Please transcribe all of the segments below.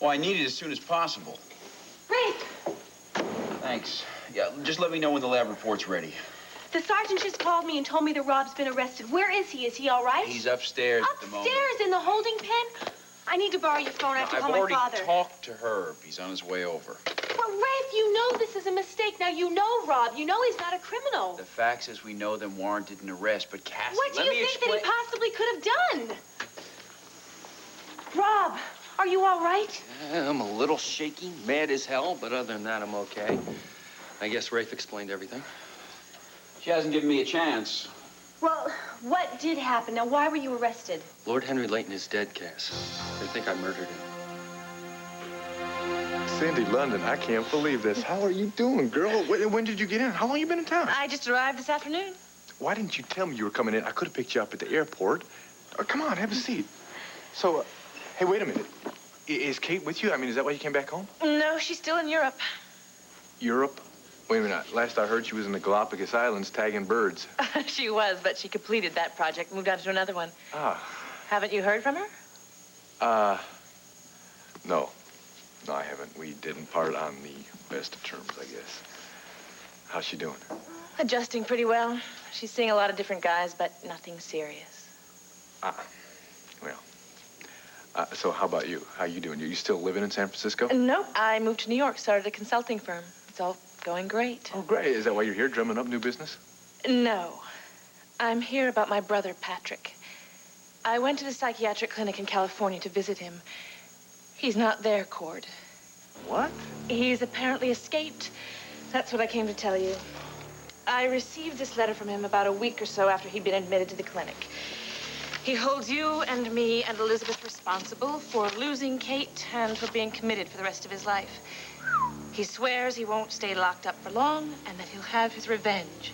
Well, I need it as soon as possible. Rafe! Thanks. Yeah, just let me know when the lab report's ready. The sergeant just called me and told me that Rob's been arrested. Where is he? Is he all right? He's upstairs at the moment. Upstairs in the holding pen? I need to borrow your phone. I have to call my father. I've already talked to Herb. He's on his way over. But, Rafe, you know this is a mistake. Now, you know Rob. You know he's not a criminal. The facts as we know them warranted an arrest, but Cassie, what do you think that he possibly could have done? Rob, are you all right? I'm a little shaky, mad as hell, but other than that, I'm okay. I guess Rafe explained everything. She hasn't given me a chance. Well, what did happen? Now, why were you arrested? Lord Henry Layton is dead, Cass. They think I murdered him. Cindy London, I can't believe this. How are you doing, girl? When did you get in? How long you been in town? I just arrived this afternoon. Why didn't you tell me you were coming in? I could have picked you up at the airport. Come on, have a seat. So, hey, wait a minute. Is Kate with you? I mean, is that why you came back home? No, she's still in Europe. Europe? Wait a minute. Last I heard, she was in the Galapagos Islands tagging birds. She was, but she completed that project, moved on to another one. Ah. Haven't you heard from her? No. No, I haven't. We didn't part on the best of terms, I guess. How's she doing? Adjusting pretty well. She's seeing a lot of different guys, but nothing serious. Well. So how about you? How you doing? You still living in San Francisco? No, I moved to New York, started a consulting firm. It's all going great. Oh, great. Is that why you're here, drumming up new business? No. I'm here about my brother, Patrick. I went to the psychiatric clinic in California to visit him. He's not there, Cord. What? He's apparently escaped. That's what I came to tell you. I received this letter from him about a week or so after he'd been admitted to the clinic. He holds you and me and Elizabeth responsible for losing Kate and for being committed for the rest of his life. He swears he won't stay locked up for long and that he'll have his revenge.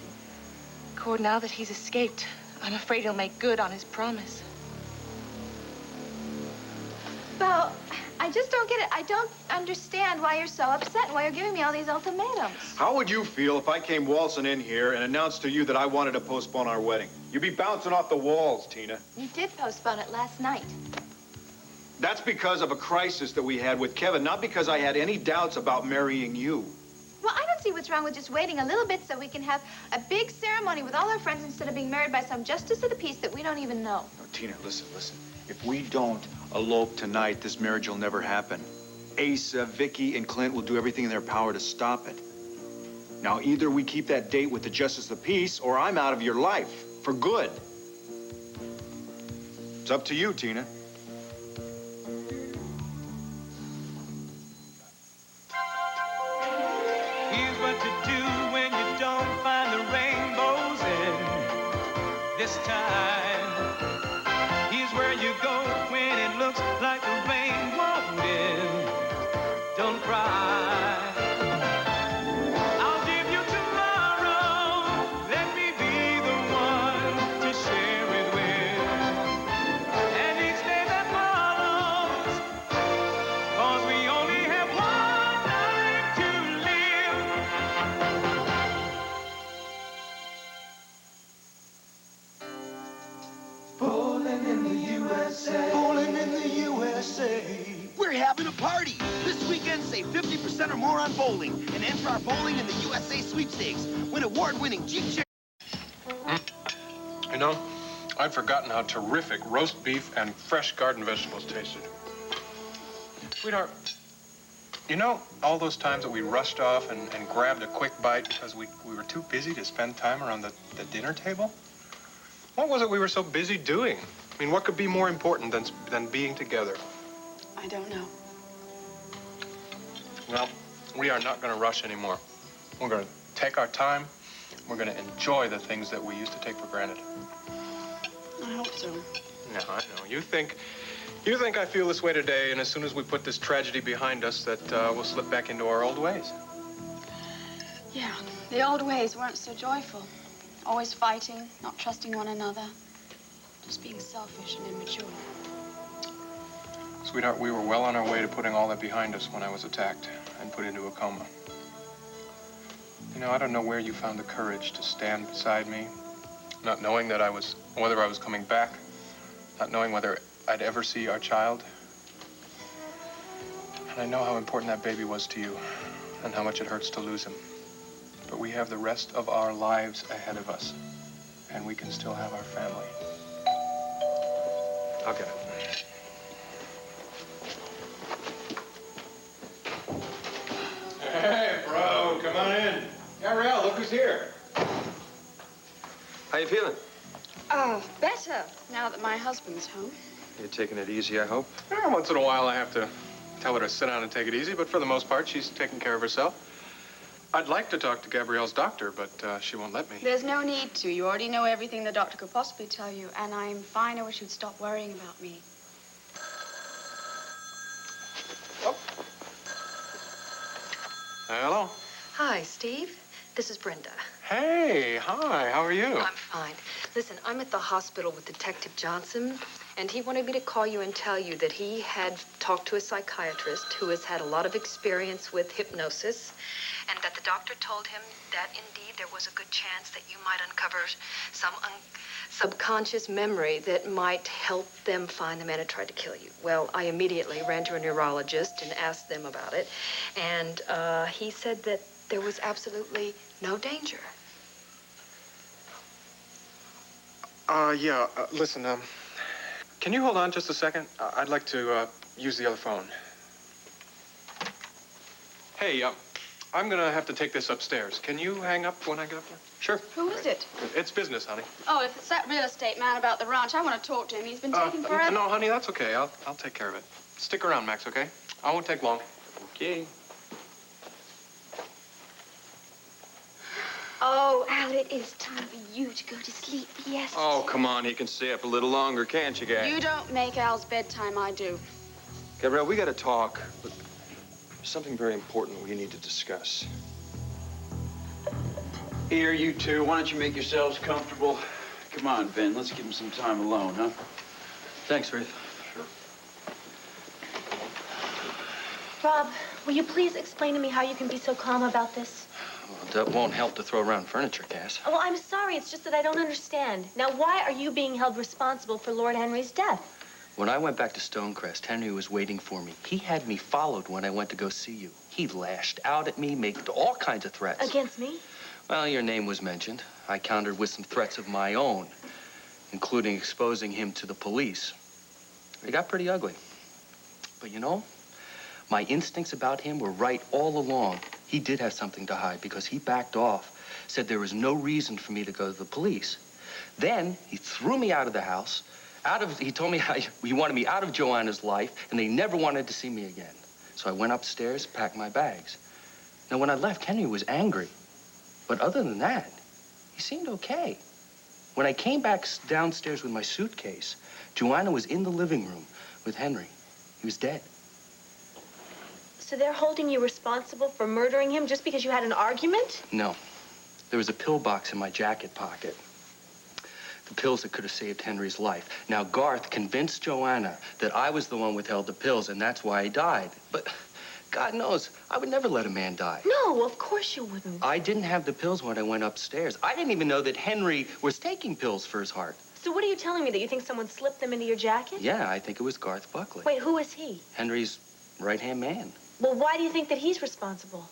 Cord, now that he's escaped, I'm afraid he'll make good on his promise. Well, I just don't get it. I don't understand why you're so upset and why you're giving me all these ultimatums. How would you feel if I came waltzing in here and announced to you that I wanted to postpone our wedding? You'd be bouncing off the walls, Tina. You did postpone it last night. That's because of a crisis that we had with Kevin, not because I had any doubts about marrying you. Well, I don't see what's wrong with just waiting a little bit so we can have a big ceremony with all our friends instead of being married by some justice of the peace that we don't even know. No, Tina, listen. If we don't elope tonight, this marriage will never happen. Asa, Vicky, and Clint will do everything in their power to stop it. Now, either we keep that date with the justice of the peace, or I'm out of your life for good. It's up to you, Tina. Here's what to do when you don't find the rainbows in this time. Here's where you go when it looks like the rain won't end. Don't cry. I'll give you tomorrow. Let me be the one to share it with. And each day that follows, 'cause we only have one life to live. Bowling in the USA. Bowling in the USA. We're having a party. This weekend, save 50% or more on bowling and enter our Bowling in the USA sweepstakes. Win award-winning Jeep chair. You know, I'd forgotten how terrific roast beef and fresh garden vegetables tasted. Sweetheart, you know all those times that we rushed off and grabbed a quick bite because we were too busy to spend time around the dinner table? What was it we were so busy doing? I mean, what could be more important than being together? I don't know. Well, we are not going to rush anymore. We're going to take our time. We're going to enjoy the things that we used to take for granted. I hope so. No, I know. You think I feel this way today, and as soon as we put this tragedy behind us, that we'll slip back into our old ways. Yeah, the old ways weren't so joyful. Always fighting, not trusting one another. Just being selfish and immature. Sweetheart, we were well on our way to putting all that behind us when I was attacked and put into a coma. You know, I don't know where you found the courage to stand beside me, not knowing that whether I was coming back, not knowing whether I'd ever see our child. And I know how important that baby was to you and how much it hurts to lose him. But we have the rest of our lives ahead of us, and we can still have our family. I'll get it. Hey, bro, come on in. Gabrielle, look who's here. How you feeling? Oh, better, now that my husband's home. You're taking it easy, I hope? Yeah, once in a while I have to tell her to sit down and take it easy, but for the most part, she's taking care of herself. I'd like to talk to Gabrielle's doctor, but she won't let me. There's no need to. You already know everything the doctor could possibly tell you, and I'm fine. I wish you'd stop worrying about me. Hello. Hi, Steve. This is Brenda. Hey, hi, how are you? I'm fine. Listen, I'm at the hospital with Detective Johnson, and he wanted me to call you and tell you that he had talked to a psychiatrist who has had a lot of experience with hypnosis, and that the doctor told him that indeed there was a good chance that you might uncover some subconscious memory that might help them find the man who tried to kill you. Well, I immediately ran to a neurologist and asked them about it, and he said that there was absolutely no danger. Listen, can you hold on just a second? I'd like to use the other phone. Hey, I'm gonna have to take this upstairs. Can you hang up when I get up there? Sure. Who is it? It's business, honey. Oh, if it's that real estate man about the ranch, I want to talk to him. He's been taking forever. No, honey, that's okay. I'll take care of it. Stick around, Max, okay? I won't take long. Okay. Oh, Al, it is time for you to go to sleep. Yes. Oh, come on. You can stay up a little longer, can't you, guys? You don't make Al's bedtime, I do. Gabrielle, we got to talk. But there's something very important we need to discuss. Here, you two, why don't you make yourselves comfortable? Come on, Ben, let's give him some time alone, huh? Thanks, Ruth. Rob, will you please explain to me how you can be so calm about this? Well, that won't help to throw around furniture, Cass. Oh, I'm sorry. It's just that I don't understand. Now, why are you being held responsible for Lord Henry's death? When I went back to Stonecrest, Henry was waiting for me. He had me followed when I went to go see you. He lashed out at me, made all kinds of threats. Against me? Well, your name was mentioned. I countered with some threats of my own, including exposing him to the police. It got pretty ugly. But you know, my instincts about him were right all along. He did have something to hide because he backed off, said there was no reason for me to go to the police. Then he threw me out of the house. He told me he wanted me out of Joanna's life, and they never wanted to see me again. So I went upstairs, packed my bags. Now, when I left, Henry was angry. But other than that, he seemed okay. When I came back downstairs with my suitcase, Joanna was in the living room with Henry. He was dead. So they're holding you responsible for murdering him just because you had an argument? No. There was a pill box in my jacket pocket. The pills that could have saved Henry's life. Now, Garth convinced Joanna that I was the one withheld the pills, and that's why he died. But God knows, I would never let a man die. No, of course you wouldn't. I didn't have the pills when I went upstairs. I didn't even know that Henry was taking pills for his heart. So what are you telling me, that you think someone slipped them into your jacket? Yeah, I think it was Garth Buckley. Wait, who is he? Henry's right-hand man. Well, why do you think that he's responsible?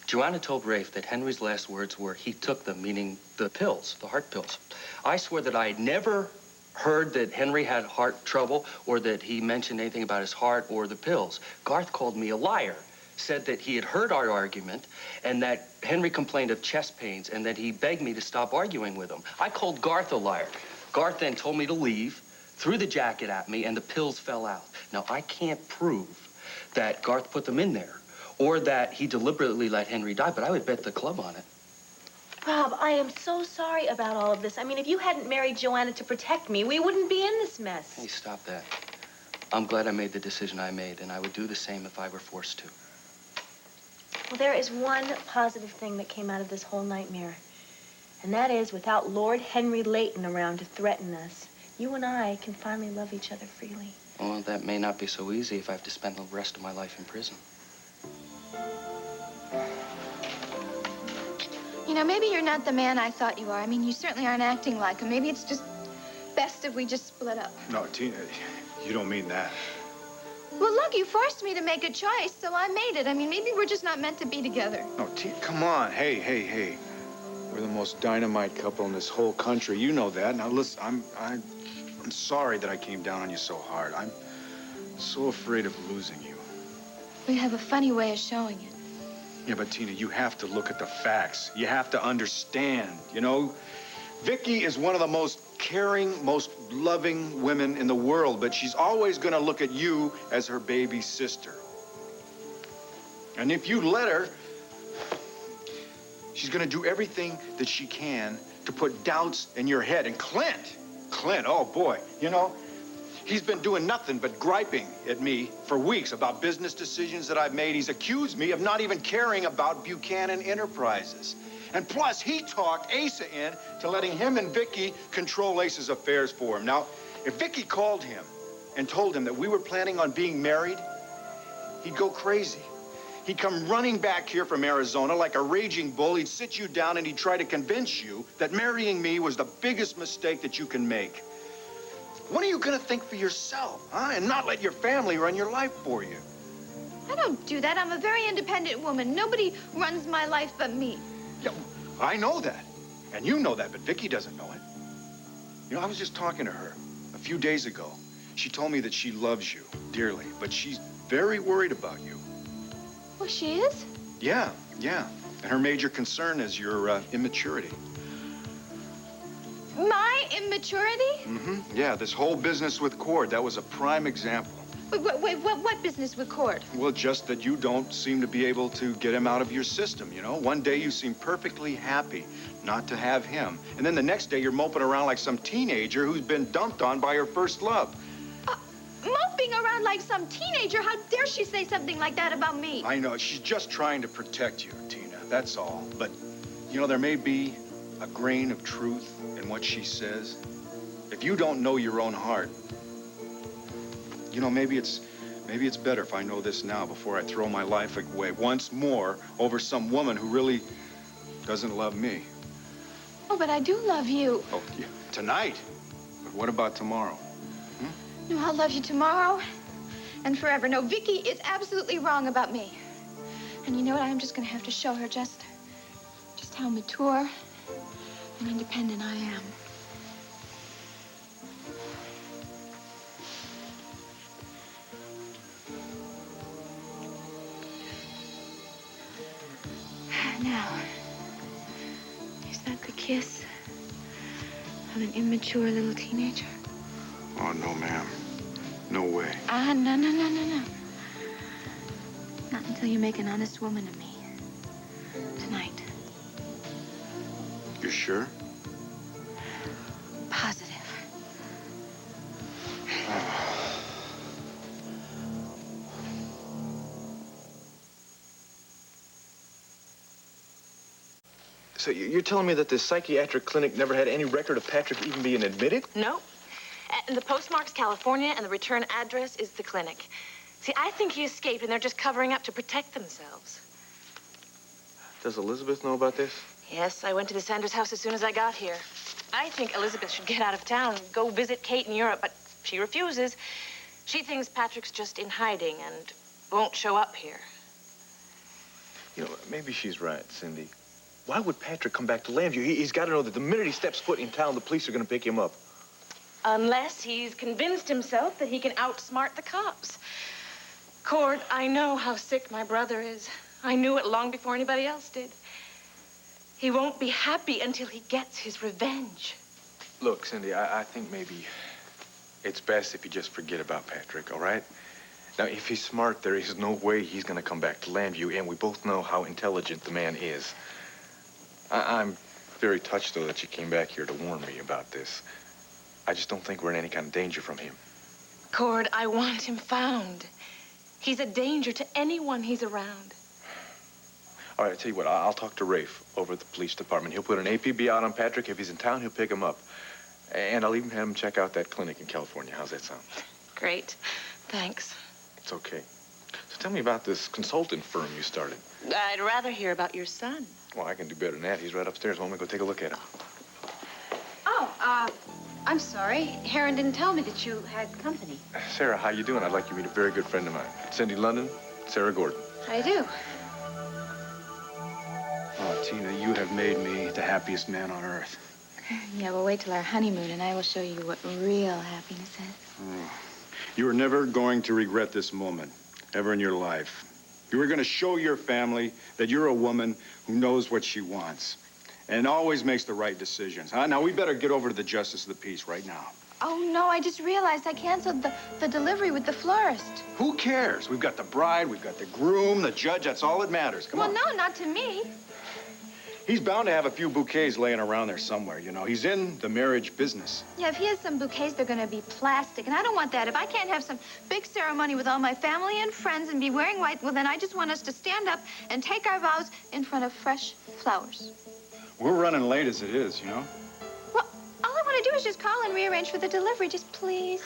Joanna told Rafe that Henry's last words were he took them, meaning the pills, the heart pills. I swear that I had never heard that Henry had heart trouble or that he mentioned anything about his heart or the pills. Garth called me a liar, said that he had heard our argument and that Henry complained of chest pains and that he begged me to stop arguing with him. I called Garth a liar. Garth then told me to leave, threw the jacket at me, and the pills fell out. Now, I can't prove that Garth put them in there or that he deliberately let Henry die, but I would bet the club on it. Rob, I am so sorry about all of this. I mean, if you hadn't married Joanna to protect me, we wouldn't be in this mess. Hey, stop that. I'm glad I made the decision I made, and I would do the same if I were forced to. Well, there is one positive thing that came out of this whole nightmare. And that is, without Lord Henry Layton around to threaten us, you and I can finally love each other freely. Well, that may not be so easy if I have to spend the rest of my life in prison. You know, maybe you're not the man I thought you are. I mean, you certainly aren't acting like him. Maybe it's just best if we just split up. No, Tina, you don't mean that. Well, look, you forced me to make a choice, so I made it. I mean, maybe we're just not meant to be together. No, come on. Hey. We're the most dynamite couple in this whole country. You know that. Now, listen, I'm sorry that I came down on you so hard. I'm so afraid of losing you. We have a funny way of showing it. Yeah, but Tina, you have to look at the facts. You have to understand, you know? Vicky is one of the most caring, most loving women in the world, but she's always gonna look at you as her baby sister. And if you let her, she's gonna do everything that she can to put doubts in your head. And Clint, oh boy, you know, he's been doing nothing but griping at me for weeks about business decisions that I've made. He's accused me of not even caring about Buchanan Enterprises. And plus, he talked Asa in to letting him and Vicky control Asa's affairs for him. Now, if Vicky called him and told him that we were planning on being married, he'd go crazy. He'd come running back here from Arizona like a raging bull. He'd sit you down and he'd try to convince you that marrying me was the biggest mistake that you can make. When are you gonna think for yourself, huh? And not let your family run your life for you? I don't do that. I'm a very independent woman. Nobody runs my life but me. Yeah, I know that. And you know that, but Vicky doesn't know it. You know, I was just talking to her a few days ago. She told me that she loves you dearly, but she's very worried about you. Oh, she is? Yeah. And her major concern is your immaturity. My immaturity? Mm-hmm. Yeah, this whole business with Cord, that was a prime example. Wait, what business with Cord? Well, just that you don't seem to be able to get him out of your system, you know? One day you seem perfectly happy not to have him. And then the next day you're moping around like some teenager who's been dumped on by her first love. Moping around like some teenager? How dare she say something like that about me? I know, she's just trying to protect you, Tina, that's all. But, you know, there may be a grain of truth in what she says. If you don't know your own heart, you know, maybe it's better if I know this now before I throw my life away once more over some woman who really doesn't love me. Oh, but I do love you. Oh, yeah, tonight. But what about tomorrow? No, I'll love you tomorrow and forever. No, Vicky is absolutely wrong about me. And you know what? I'm just gonna have to show her just how mature and independent I am. Now, is that the kiss of an immature little teenager? Oh, no, ma'am. No way. No. Not until you make an honest woman of me. Tonight. You're sure? Positive. So you're telling me that this psychiatric clinic never had any record of Patrick even being admitted? No. And the postmark's California, and the return address is the clinic. See, I think he escaped, and they're just covering up to protect themselves. Does Elizabeth know about this? Yes, I went to the Sanders house as soon as I got here. I think Elizabeth should get out of town and go visit Kate in Europe, but she refuses. She thinks Patrick's just in hiding and won't show up here. You know, maybe she's right, Cindy. Why would Patrick come back to Lambview? He's got to know that the minute he steps foot in town, the police are going to pick him up. Unless he's convinced himself that he can outsmart the cops. Cord, I know how sick my brother is. I knew it long before anybody else did. He won't be happy until he gets his revenge. Look, Cindy, I think maybe it's best if you just forget about Patrick, all right? Now, if he's smart, there is no way he's going to come back to Lambview, and we both know how intelligent the man is. I'm very touched, though, that you came back here to warn me about this. I just don't think we're in any kind of danger from him. Cord, I want him found. He's a danger to anyone he's around. All right, I'll tell you what, I'll talk to Rafe over at the police department. He'll put an APB out on Patrick. If he's in town, he'll pick him up. And I'll even have him check out that clinic in California. How's that sound? Great. Thanks. It's okay. So tell me about this consultant firm you started. I'd rather hear about your son. Well, I can do better than that. He's right upstairs. Why don't we go take a look at him? Oh, I'm sorry. Heron didn't tell me that you had company. Sarah, how you doing? I'd like you to meet a very good friend of mine. Cindy London, Sarah Gordon. I do. Oh, Tina, you have made me the happiest man on earth. Yeah, well, wait till our honeymoon, and I will show you what real happiness is. Oh. You are never going to regret this moment, ever in your life. You are going to show your family that you're a woman who knows what she wants and always makes the right decisions. Huh? Now, we better get over to the Justice of the Peace right now. Oh, no, I just realized I canceled the delivery with the florist. Who cares? We've got the bride, we've got the groom, the judge. That's all that matters. Come on. Well, no, not to me. He's bound to have a few bouquets laying around there somewhere, you know. He's in the marriage business. Yeah, if he has some bouquets, they're going to be plastic, and I don't want that. If I can't have some big ceremony with all my family and friends and be wearing white, well, then I just want us to stand up and take our vows in front of fresh flowers. We're running late as it is, you know. Well, all I want to do is just call and rearrange for the delivery. Just please.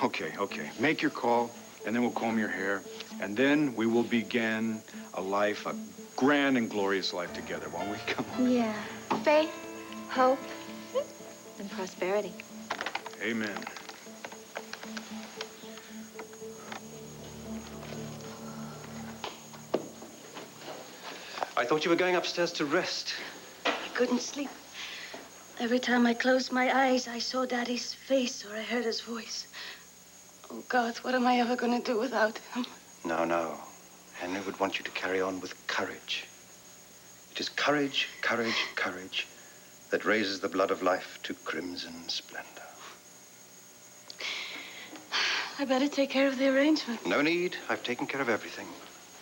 Okay. Make your call, and then we'll comb your hair, and then we will begin a life, a grand and glorious life together, won't we? Come on. Yeah. Faith, hope, and prosperity. Amen. I thought you were going upstairs to rest. I couldn't sleep. Every time I closed my eyes, I saw Daddy's face or I heard his voice. Oh, God, what am I ever going to do without him? No. Henry would want you to carry on with courage. It is courage, courage, courage that raises the blood of life to crimson splendor. I better take care of the arrangement. No need. I've taken care of everything.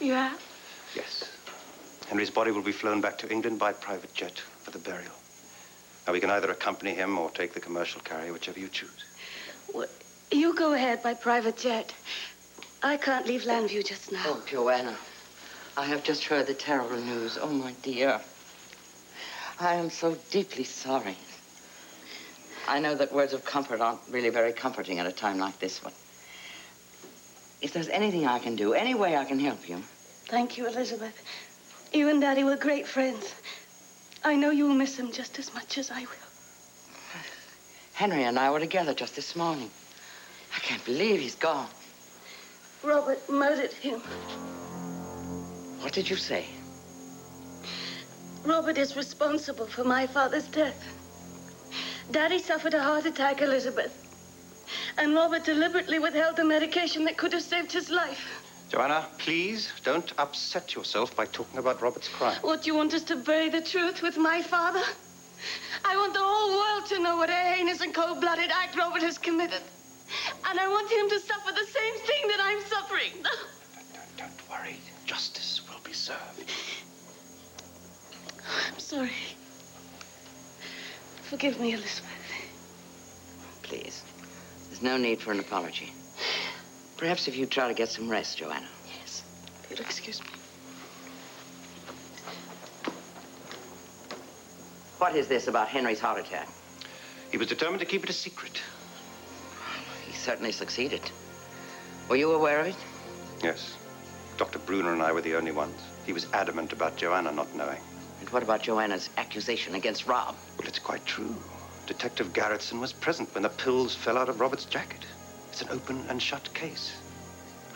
You have? Yes. Henry's body will be flown back to England by private jet for the burial. Now, we can either accompany him or take the commercial carrier, whichever you choose. Well, you go ahead by private jet. I can't leave Landview just now. Oh, Joanna, I have just heard the terrible news. Oh, my dear. I am so deeply sorry. I know that words of comfort aren't really very comforting at a time like this, but if there's anything I can do, any way I can help you. Thank you, Elizabeth. You and Daddy were great friends. I know you will miss him just as much as I will. Henry and I were together just this morning. I can't believe he's gone. Robert murdered him. What did you say? Robert is responsible for my father's death. Daddy suffered a heart attack, Elizabeth. And Robert deliberately withheld the medication that could have saved his life. Joanna, please don't upset yourself by talking about Robert's crime. What, you want us to bury the truth with my father? I want the whole world to know what a heinous and cold-blooded act Robert has committed. And I want him to suffer the same thing that I'm suffering. Don't worry. Justice will be served. I'm sorry. Forgive me, Elizabeth. Please. There's no need for an apology. Perhaps if you try to get some rest, Joanna. Yes. If you'll excuse me. What is this about Henry's heart attack? He was determined to keep it a secret. He certainly succeeded. Were you aware of it? Yes. Dr. Bruner and I were the only ones. He was adamant about Joanna not knowing. And what about Joanna's accusation against Rob? Well, it's quite true. Detective Garrettson was present when the pills fell out of Robert's jacket. It's an open and shut case.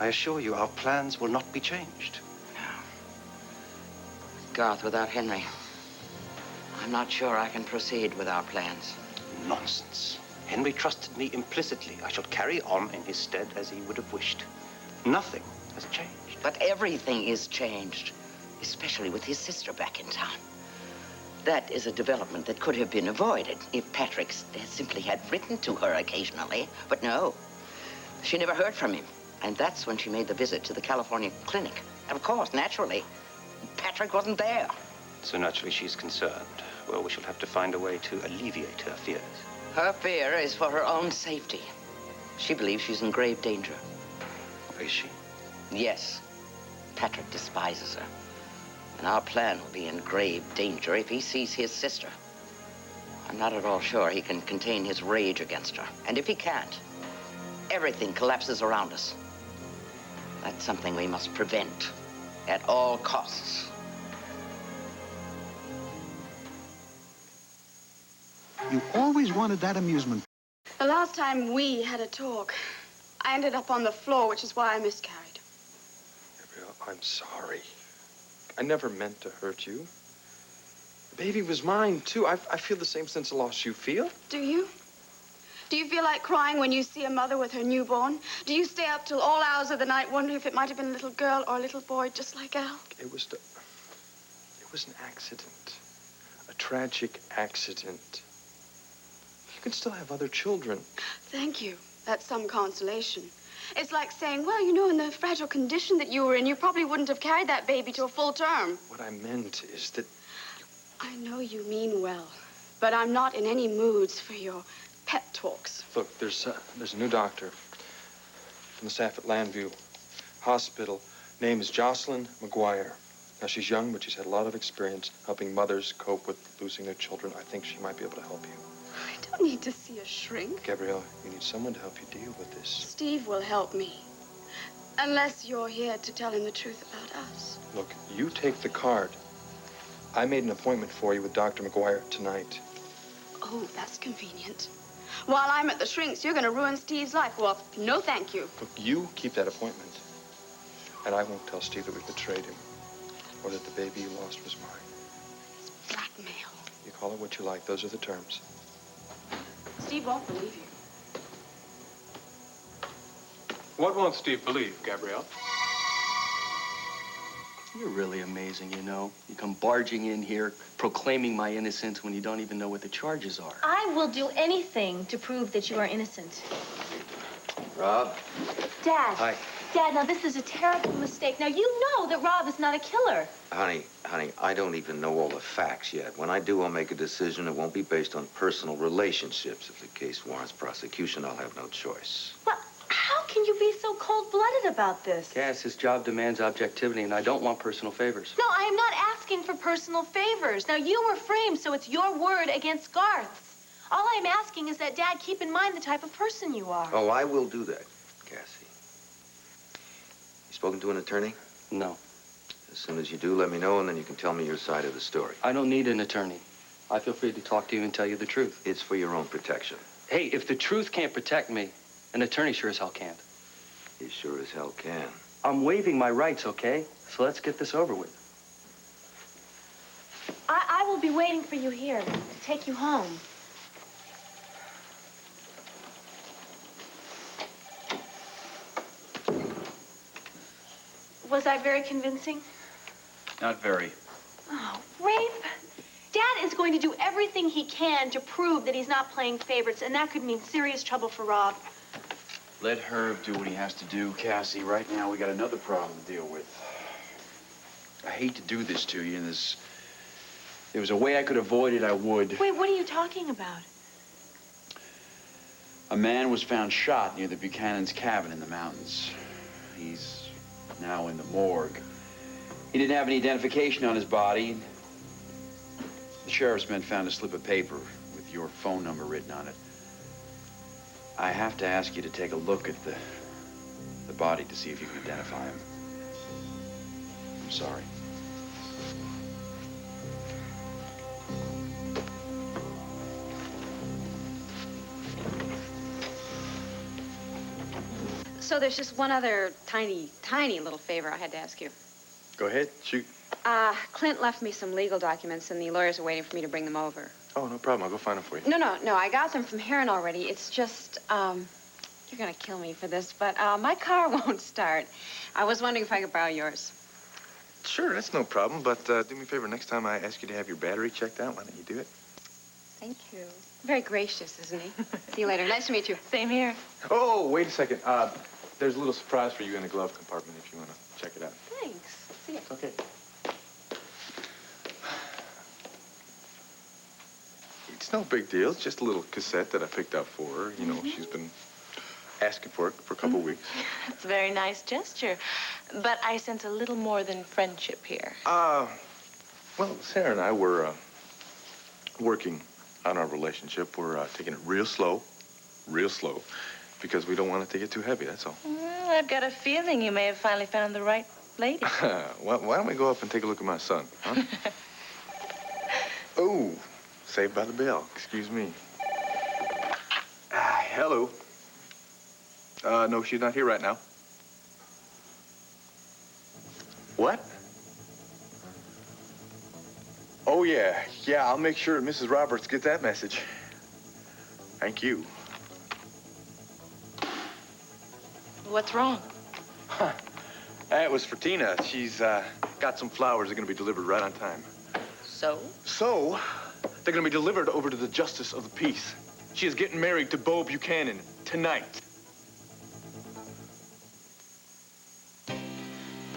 I assure you, our plans will not be changed. No. Garth, without Henry, I'm not sure I can proceed with our plans. Nonsense. Henry trusted me implicitly. I shall carry on in his stead as he would have wished. Nothing has changed. But everything is changed, especially with his sister back in town. That is a development that could have been avoided if Patrick simply had written to her occasionally. But no, she never heard from him. And that's when she made the visit to the California clinic. And of course, naturally, Patrick wasn't there. So naturally she's concerned. Well, we shall have to find a way to alleviate her fears. Her fear is for her own safety. She believes she's in grave danger. Is she? Yes. Patrick despises her. And our plan will be in grave danger if he sees his sister. I'm not at all sure he can contain his rage against her. And if he can't, everything collapses around us. That's something we must prevent at all costs. You always wanted that amusement The last time we had a talk, I ended up on the floor, which is why I miscarried. Gabrielle, I'm sorry. I never meant to hurt you. The baby was mine, too. I feel the same sense of loss you feel. Do you? Do you feel like crying when you see a mother with her newborn? Do you stay up till all hours of the night wondering if it might have been a little girl or a little boy just like Al? It was an accident. A tragic accident. You can still have other children. Thank you. That's some consolation. It's like saying, well, you know, in the fragile condition that you were in, you probably wouldn't have carried that baby to a full term. What I meant is that... I know you mean well, but I'm not in any moods for your pep talks. Look, there's a new doctor from the staff at Landview Hospital. Name is Jocelyn McGuire. Now, she's young, but she's had a lot of experience helping mothers cope with losing their children. I think she might be able to help you. I don't need to see a shrink. Gabrielle, you need someone to help you deal with this. Steve will help me. Unless you're here to tell him the truth about us. Look, you take the card. I made an appointment for you with Dr. McGuire tonight. Oh, that's convenient. While I'm at the shrinks, you're going to ruin Steve's life. Well, no thank you. Look, you keep that appointment. And I won't tell Steve that we betrayed him. Or that the baby you lost was mine. Blackmail. You call it what you like. Those are the terms. Steve won't believe you. What won't Steve believe, Gabrielle? You're really amazing, you know. You come barging in here, proclaiming my innocence when you don't even know what the charges are. I will do anything to prove that you are innocent. Rob? Dad. Hi. Dad, now this is a terrible mistake. Now, you know that Rob is not a killer. Honey, I don't even know all the facts yet. When I do, I'll make a decision. It won't be based on personal relationships. If the case warrants prosecution, I'll have no choice. Well, how can you be so cold-blooded about this? Cass, his job demands objectivity, and I don't want personal favors. No, I am not asking for personal favors. Now, you were framed, so it's your word against Garth's. All I'm asking is that Dad keep in mind the type of person you are. Oh, I will do that, Cassie. You spoken to an attorney? No. As soon as you do, let me know, and then you can tell me your side of the story. I don't need an attorney. I feel free to talk to you and tell you the truth. It's for your own protection. Hey, if the truth can't protect me, an attorney sure as hell can't. He sure as hell can. I'm waiving my rights, okay? So let's get this over with. I will be waiting for you here to take you home. Was I very convincing? Not very. Oh, rape? Dad is going to do everything he can to prove that he's not playing favorites, and that could mean serious trouble for Rob. Let Herb do what he has to do, Cassie. Right now, we got another problem to deal with. I hate to do this to you, and if there was a way I could avoid it, I would. Wait, what are you talking about? A man was found shot near the Buchanan's cabin in the mountains. He's now in the morgue. He didn't have any identification on his body. The sheriff's men found a slip of paper with your phone number written on it. I have to ask you to take a look at the body to see if you can identify him. I'm sorry. So there's just one other tiny little favor I had to ask you. Go ahead, shoot. Clint left me some legal documents, and the lawyers are waiting for me to bring them over. Oh, no problem. I'll go find them for you. No, I got them from Heron already. It's just, you're gonna kill me for this, but my car won't start. I was wondering if I could borrow yours. Sure, that's no problem, but do me a favor. Next time I ask you to have your battery checked out, why don't you do it? Thank you. Very gracious, isn't he? See you later. Nice to meet you. Same here. Oh, wait a second. There's a little surprise for you in the glove compartment if you want to check it out. Thanks. See you. Okay. It's no big deal. It's just a little cassette that I picked up for her. You know, she's been asking for it for a couple weeks. It's a very nice gesture. But I sense a little more than friendship here. Well, Sarah and I were working on our relationship. We're taking it real slow, because we don't want it to get too heavy, that's all. Well, I've got a feeling you may have finally found the right lady. Why don't we go up and take a look at my son, huh? Oh, Saved by the Bell. Excuse me. I Hello. No, she's not here right now. What? Oh, yeah. Yeah, I'll make sure Mrs. Roberts gets that message. Thank you. What's wrong? Huh. That was for Tina. She's got some flowers that are going to be delivered right on time. So? So, they're going to be delivered over to the Justice of the Peace. She is getting married to Bo Buchanan tonight.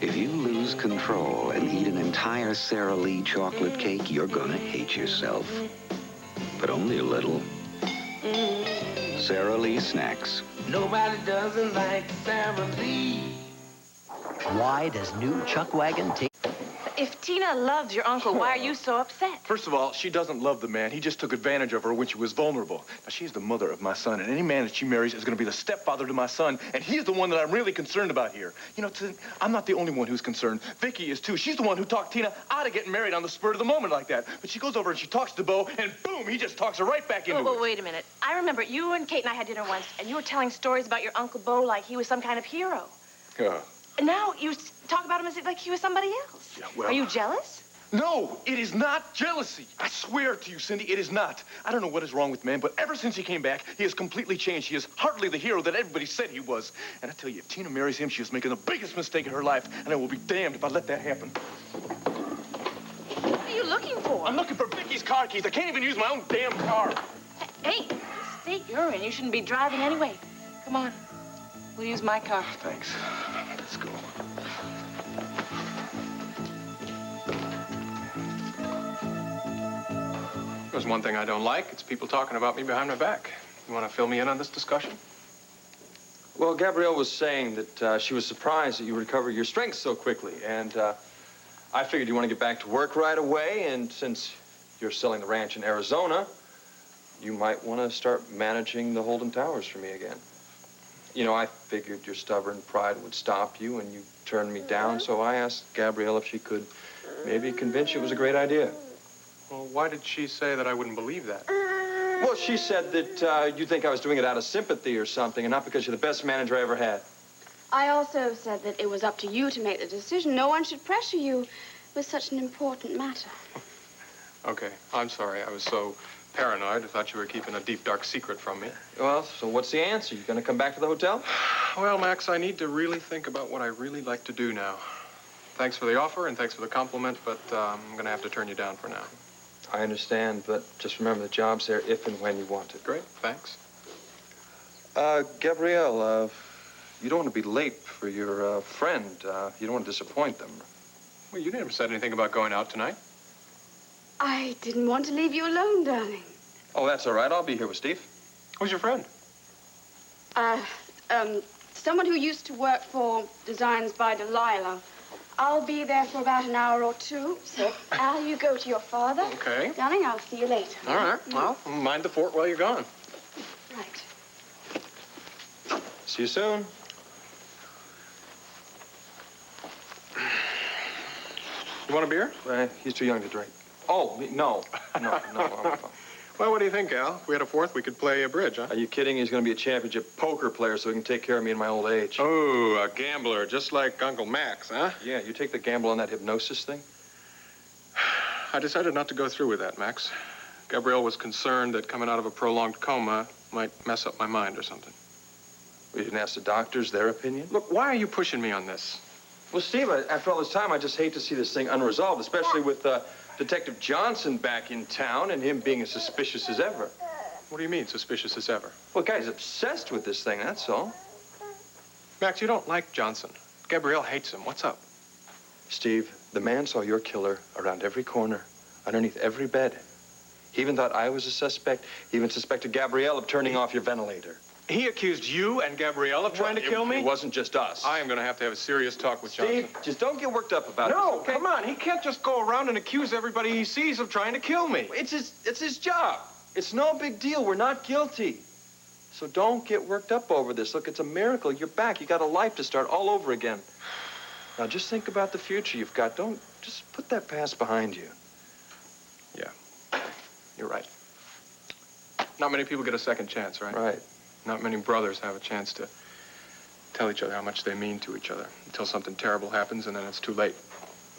If you lose control and eat an entire Sara Lee chocolate cake, you're gonna hate yourself. But only a little. Sara Lee Snacks. Nobody doesn't like Sara Lee. Why does new Chuck Wagon take... If Tina loves your uncle, why are you so upset? First of all, she doesn't love the man. He just took advantage of her when she was vulnerable. Now, she's the mother of my son, and any man that she marries is going to be the stepfather to my son, and he's the one that I'm really concerned about here. You know, I'm not the only one who's concerned. Vicky is, too. She's the one who talked Tina out of getting married on the spur of the moment like that. But she goes over and she talks to Bo, and boom, he just talks her right back into it. Wait a minute. I remember you and Kate and I had dinner once, and you were telling stories about your Uncle Bo like he was some kind of hero. And now you talk about him as if like he was somebody else. Yeah, well... Are you jealous? No, it is not jealousy. I swear to you, Cindy, it is not. I don't know what is wrong with man, but ever since he came back, he has completely changed. He is hardly the hero that everybody said he was. And I tell you, if Tina marries him, she is making the biggest mistake of her life, and I will be damned if I let that happen. What are you looking for? I'm looking for Vicky's car keys. I can't even use my own damn car. Hey, the state you're in, you shouldn't be driving anyway. Come on. We'll use my car. Thanks. Let's go. There's one thing I don't like. It's people talking about me behind my back. You want to fill me in on this discussion? Well, Gabrielle was saying that she was surprised that you recovered your strength so quickly. And I figured you want to get back to work right away. And since you're selling the ranch in Arizona, you might want to start managing the Holden Towers for me again. You know, I figured your stubborn pride would stop you, and you turned me down. So I asked Gabrielle if she could maybe convince you it was a great idea. Well, why did she say that I wouldn't believe that? Well, she said that you think I was doing it out of sympathy or something, and not because you're the best manager I ever had. I also said that it was up to you to make the decision. No one should pressure you with such an important matter. Okay, I'm sorry. I was so paranoid. I thought you were keeping a deep, dark secret from me. Well, so what's the answer? You gonna come back to the hotel? Well, Max, I need to really think about what I really like to do now. Thanks for the offer and thanks for the compliment, but I'm gonna have to turn you down for now. I understand, but just remember the job's there if and when you want it. Great, thanks. Gabrielle, you don't want to be late for your friend. You don't want to disappoint them. Well, you never said anything about going out tonight. I didn't want to leave you alone, darling. Oh, that's all right. I'll be here with Steve. Who's your friend? Someone who used to work for Designs by Delilah. I'll be there for about an hour or two. So, Al, you go to your father. Okay. Darling, I'll see you later. All right. Well, mind the fort while you're gone. Right. See you soon. You want a beer? He's too young to drink. Oh, no. No. Well, what do you think, Al? If we had a fourth, we could play a bridge, huh? Are you kidding? He's going to be a championship poker player so he can take care of me in my old age. Oh, a gambler, just like Uncle Max, huh? Yeah, you take the gamble on that hypnosis thing? I decided not to go through with that, Max. Gabrielle was concerned that coming out of a prolonged coma might mess up my mind or something. We didn't ask the doctors their opinion? Look, why are you pushing me on this? Well, Steve, after all this time, I just hate to see this thing unresolved, especially with Detective Johnson back in town and him being as suspicious as ever. What do you mean, suspicious as ever? Well, the guy's obsessed with this thing, that's all. Max, you don't like Johnson. Gabrielle hates him. What's up? Steve, the man saw your killer around every corner, underneath every bed. He even thought I was a suspect. He even suspected Gabrielle of turning off your ventilator. He accused you and Gabrielle of trying to kill me? It wasn't just us. I am going to have a serious talk with Johnson. Steve, just don't get worked up about it. No, okay? Come on. He can't just go around and accuse everybody he sees of trying to kill me. It's his job. It's no big deal. We're not guilty. So don't get worked up over this. Look, it's a miracle. You're back. You got a life to start all over again. Now, just think about the future you've got. Don't just put that past behind you. Yeah, you're right. Not many people get a second chance, right? Right. Not many brothers have a chance to tell each other how much they mean to each other until something terrible happens and then it's too late.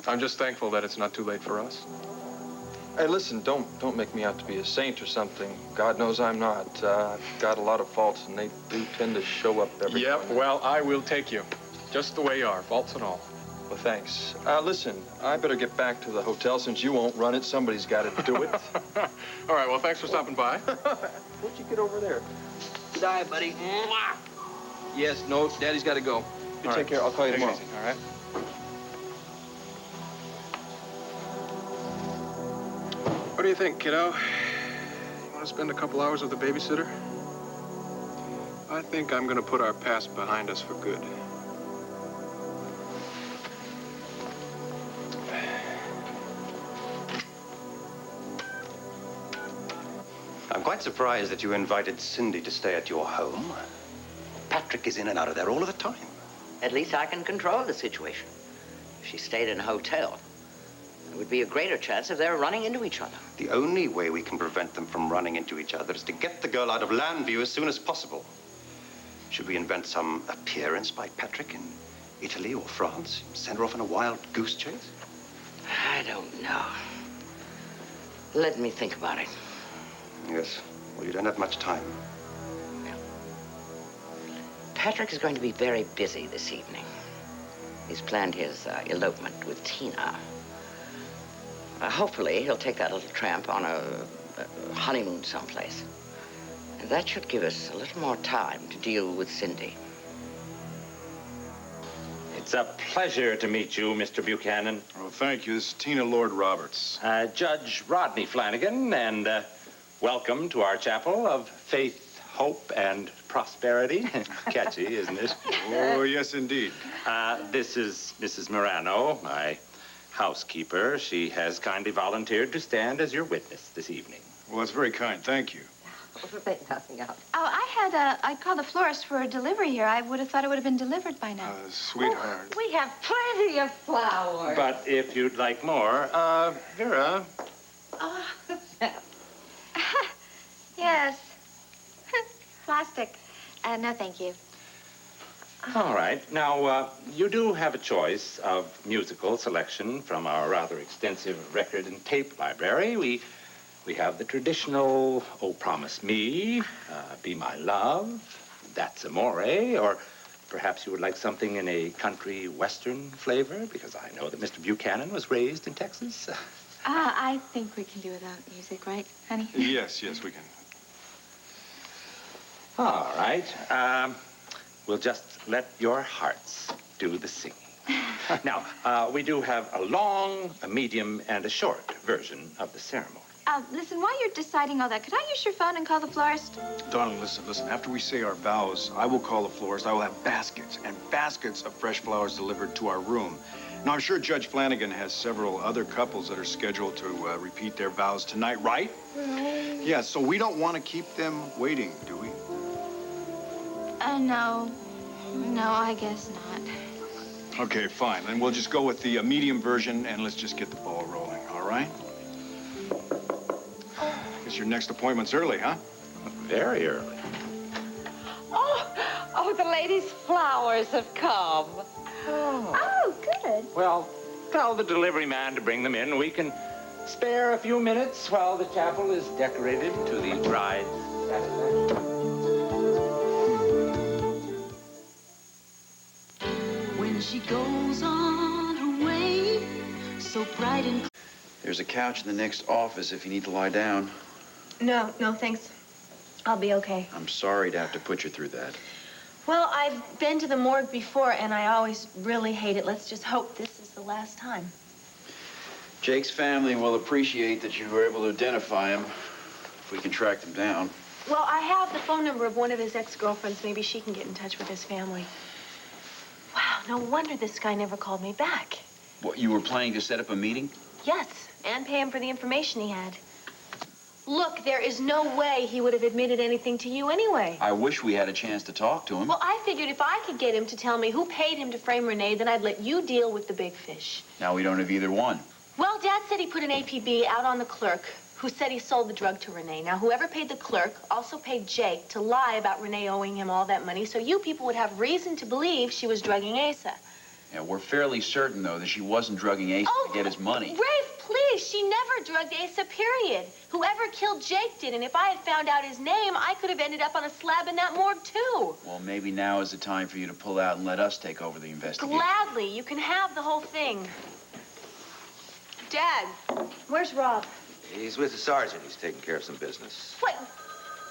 I'm just thankful that it's not too late for us. Hey, listen, don't make me out to be a saint or something. God knows I'm not. I've got a lot of faults, and they do tend to show up every now and then. Well, I will take you. Just the way you are, faults and all. Well, thanks. Listen, I better get back to the hotel since you won't run it. Somebody's got to do it. All right, well, thanks for stopping by. What'd you get over there? Good eye, buddy. Mwah. Yes, no, Daddy's got to go. You take care. I'll call you tomorrow. Easy, all right? What do you think, kiddo? You want to spend a couple hours with the babysitter? I think I'm going to put our past behind us for good. I'm quite surprised that you invited Cindy to stay at your home. Patrick is in and out of there all of the time. At least I can control the situation. If she stayed in a hotel, there would be a greater chance of their running into each other. The only way we can prevent them from running into each other is to get the girl out of Landview as soon as possible. Should we invent some appearance by Patrick in Italy or France? Send her off on a wild goose chase? I don't know. Let me think about it. Yes. Well, you don't have much time. Patrick is going to be very busy this evening. He's planned his elopement with Tina. Hopefully, he'll take that little tramp on a honeymoon someplace. And that should give us a little more time to deal with Cindy. It's a pleasure to meet you, Mr. Buchanan. Oh, thank you. This is Tina Lord Roberts. Judge Rodney Flanagan, and welcome to our chapel of faith, hope, and prosperity. Catchy, isn't it? Oh, yes, indeed. This is Mrs. Morano, my housekeeper. She has kindly volunteered to stand as your witness this evening. Well, that's very kind. Thank you. Make nothing out. Oh, I called the florist for a delivery here. I would have thought it would have been delivered by now. Sweetheart. We have plenty of flowers. But if you'd like more, Vera. Oh, Yes. Plastic. No, thank you. All right. Now, you do have a choice of musical selection from our rather extensive record and tape library. We have the traditional Oh, Promise Me, Be My Love, That's Amore, or perhaps you would like something in a country western flavor, because I know that Mr. Buchanan was raised in Texas. I think we can do without music, right, honey? Yes, we can. All right. We'll just let your hearts do the singing. Now, we do have a long, a medium, and a short version of the ceremony. Listen, while you're deciding all that, could I use your phone and call the florist? Darling, listen. After we say our vows, I will call the florist. I will have baskets and baskets of fresh flowers delivered to our room. Now, I'm sure Judge Flanagan has several other couples that are scheduled to repeat their vows tonight, right? Yeah, so we don't want to keep them waiting, do we? No. No, I guess not. Okay, fine. Then we'll just go with the medium version, and let's just get the ball rolling, all right? I guess your next appointment's early, huh? Very early. Oh, the lady's flowers have come. Oh, good. Well, tell the delivery man to bring them in. We can spare a few minutes while the chapel is decorated to the bride's satisfaction. When she goes on her way, so bright and... There's a couch in the next office if you need to lie down. No, thanks. I'll be okay. I'm sorry to have to put you through that. Well, I've been to the morgue before, and I always really hate it. Let's just hope this is the last time. Jake's family will appreciate that you were able to identify him if we can track them down. Well, I have the phone number of one of his ex-girlfriends. Maybe she can get in touch with his family. Wow, no wonder this guy never called me back. What, you were planning to set up a meeting? Yes, and pay him for the information he had. Look, there is no way he would have admitted anything to you anyway. I wish we had a chance to talk to him. Well, I figured if I could get him to tell me who paid him to frame Renee, then I'd let you deal with the big fish. Now we don't have either one. Well, Dad said he put an APB out on the clerk who said he sold the drug to Renee. Now, whoever paid the clerk also paid Jake to lie about Renee owing him all that money, so you people would have reason to believe she was drugging Asa. Yeah, we're fairly certain, though, that she wasn't drugging Ace to get his money. Rafe, please, she never drugged Asa, period. Whoever killed Jake did, and if I had found out his name, I could have ended up on a slab in that morgue, too. Well, maybe now is the time for you to pull out and let us take over the investigation. Gladly, you can have the whole thing. Dad, where's Rob? He's with the sergeant. He's taking care of some business. What?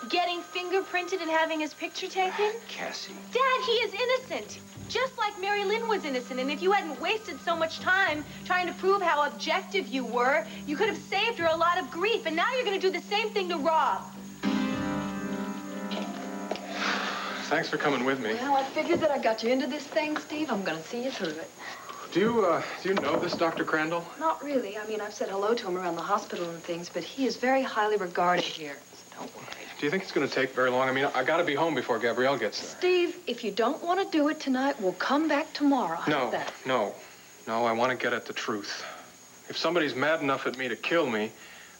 Getting fingerprinted and having his picture taken? Cassie. Dad, he is innocent. Just like Mary Lynn was innocent. And if you hadn't wasted so much time trying to prove how objective you were, you could have saved her a lot of grief. And now you're going to do the same thing to Rob. Thanks for coming with me. Well, I figured that I got you into this thing, Steve. I'm going to see you through it. Do you know this Dr. Crandall? Not really. I mean, I've said hello to him around the hospital and things, but he is very highly regarded here. So don't worry. Do you think it's going to take very long? I mean, I got to be home before Gabrielle gets there. Steve, if you don't want to do it tonight, we'll come back tomorrow. How's that? No, I want to get at the truth. If somebody's mad enough at me to kill me,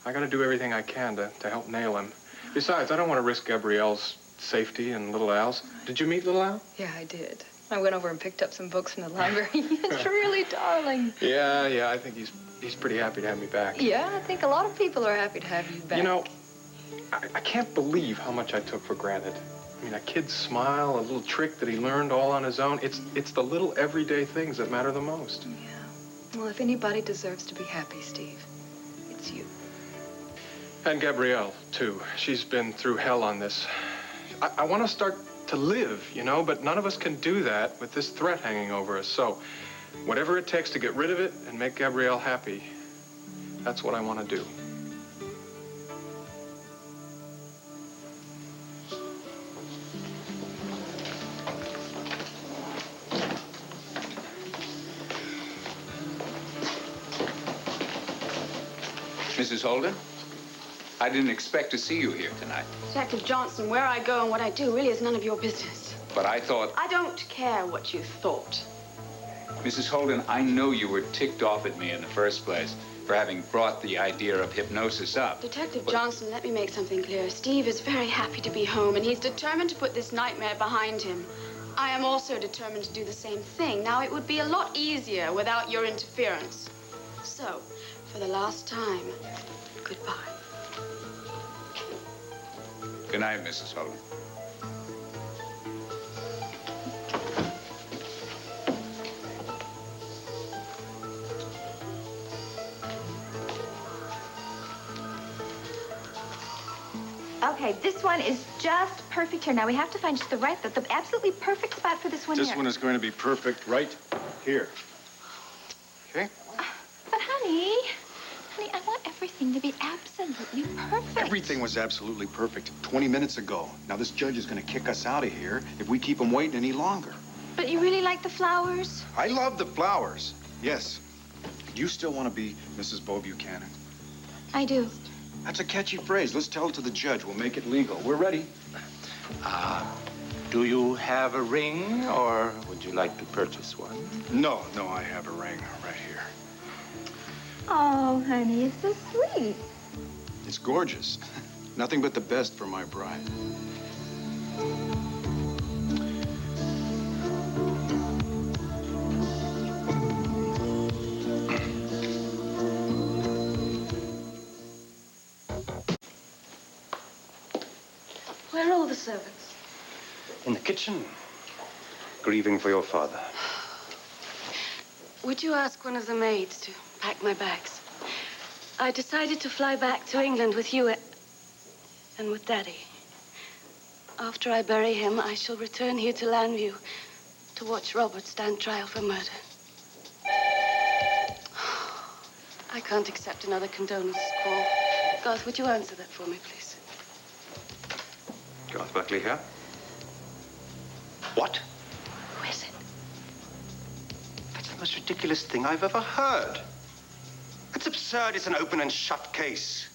I got to do everything I can to help nail him. Besides, I don't want to risk Gabrielle's safety and little Al's. Did you meet little Al? Yeah, I did. I went over and picked up some books from the library. It's really darling. Yeah, I think he's pretty happy to have me back. Yeah, I think a lot of people are happy to have you back. You know, I can't believe how much I took for granted. I mean, a kid's smile, a little trick that he learned all on his own. It's the little everyday things that matter the most. Yeah. Well, if anybody deserves to be happy, Steve, it's you. And Gabrielle, too. She's been through hell on this. I want to start to live, you know, but none of us can do that with this threat hanging over us. So, whatever it takes to get rid of it and make Gabrielle happy, that's what I want to do. Mrs. Holden, I didn't expect to see you here tonight. Detective Johnson, where I go and what I do really is none of your business. But I thought, I don't care what you thought. Mrs. Holden, I know you were ticked off at me in the first place for having brought the idea of hypnosis up. Detective Johnson, let me make something clear. Steve is very happy to be home, and he's determined to put this nightmare behind him. I am also determined to do the same thing. Now, it would be a lot easier without your interference. So, for the last time, goodbye. Good night, Mrs. Holden. Okay, this one is just perfect here. Now, we have to find just the absolutely perfect spot for this one This here. one is going to be perfect right here. Okay? But, honey, I want everything to be absolutely perfect. Everything was absolutely perfect 20 minutes ago. Now, this judge is going to kick us out of here if we keep him waiting any longer. But you really like the flowers? I love the flowers. Yes. Do you still want to be Mrs. Bo Buchanan? I do. That's a catchy phrase. Let's tell it to the judge. We'll make it legal. We're ready. Do you have a ring, or would you like to purchase one? No, I have a ring right here. Oh, honey, it's so sweet. It's gorgeous. Nothing but the best for my bride. Where are all the servants? In the kitchen, grieving for your father. Would you ask one of the maids to pack my bags? I decided to fly back to England with you and with Daddy. After I bury him, I shall return here to Llanview to watch Robert stand trial for murder. I can't accept another condolence call. Garth, would you answer that for me, please? Garth Buckley here. What? Who is it? That's the most ridiculous thing I've ever heard. That's absurd. It's an open and shut case.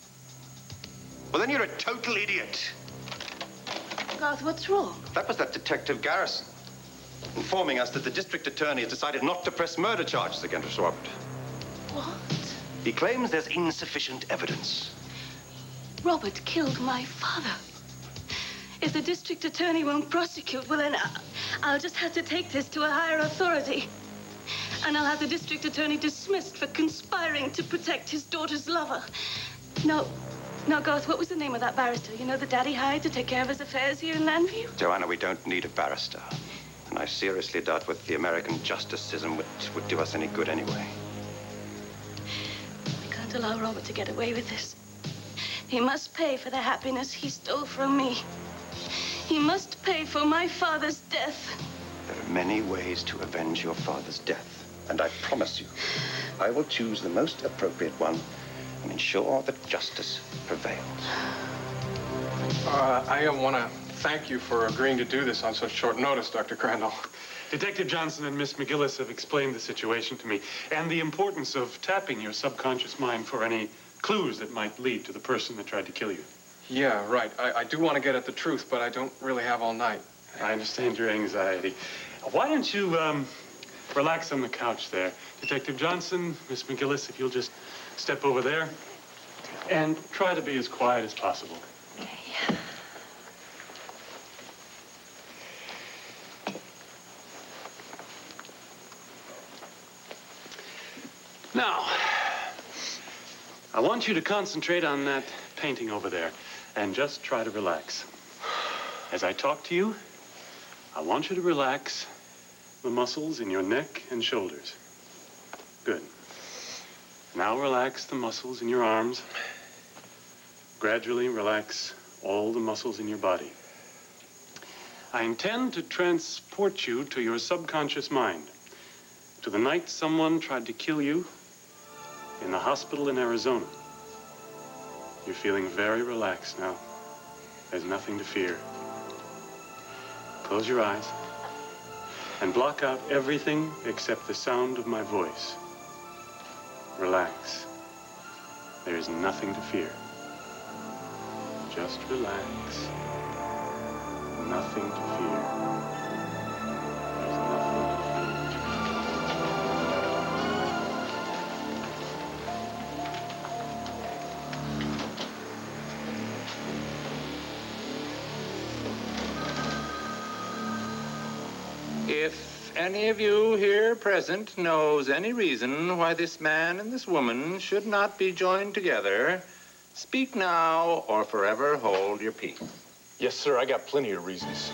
Well, then you're a total idiot. Garth, what's wrong? That was that Detective Garrison, informing us that the district attorney has decided not to press murder charges against Robert. What? He claims there's insufficient evidence. Robert killed my father. If the district attorney won't prosecute, well, then I'll just have to take this to a higher authority. And I'll have the district attorney dismissed for conspiring to protect his daughter's lover. No, Garth, what was the name of that barrister? You know, the Daddy hired to take care of his affairs here in Landview? Joanna, we don't need a barrister. And I seriously doubt whether the American justice system would do us any good anyway. We can't allow Robert to get away with this. He must pay for the happiness he stole from me. He must pay for my father's death. There are many ways to avenge your father's death. And I promise you, I will choose the most appropriate one and ensure that justice prevails. I want to thank you for agreeing to do this on such short notice, Dr. Crandall. Detective Johnson and Miss McGillis have explained the situation to me and the importance of tapping your subconscious mind for any clues that might lead to the person that tried to kill you. Yeah, right. I do want to get at the truth, but I don't really have all night. I understand your anxiety. Why don't you, relax on the couch there. Detective Johnson, Miss McGillis, if you'll just step over there and try to be as quiet as possible. Okay. Now, I want you to concentrate on that painting over there and just try to relax. As I talk to you, I want you to relax the muscles in your neck and shoulders. Good. Now relax the muscles in your arms. Gradually relax all the muscles in your body. I intend to transport you to your subconscious mind, to the night someone tried to kill you in the hospital in Arizona. You're feeling very relaxed now. There's nothing to fear. Close your eyes and block out everything except the sound of my voice. Relax. There is nothing to fear. Just relax. Nothing to fear. There's nothing to fear. If any of you here present knows any reason why this man and this woman should not be joined together, speak now or forever hold your peace. Yes, sir, I got plenty of reasons.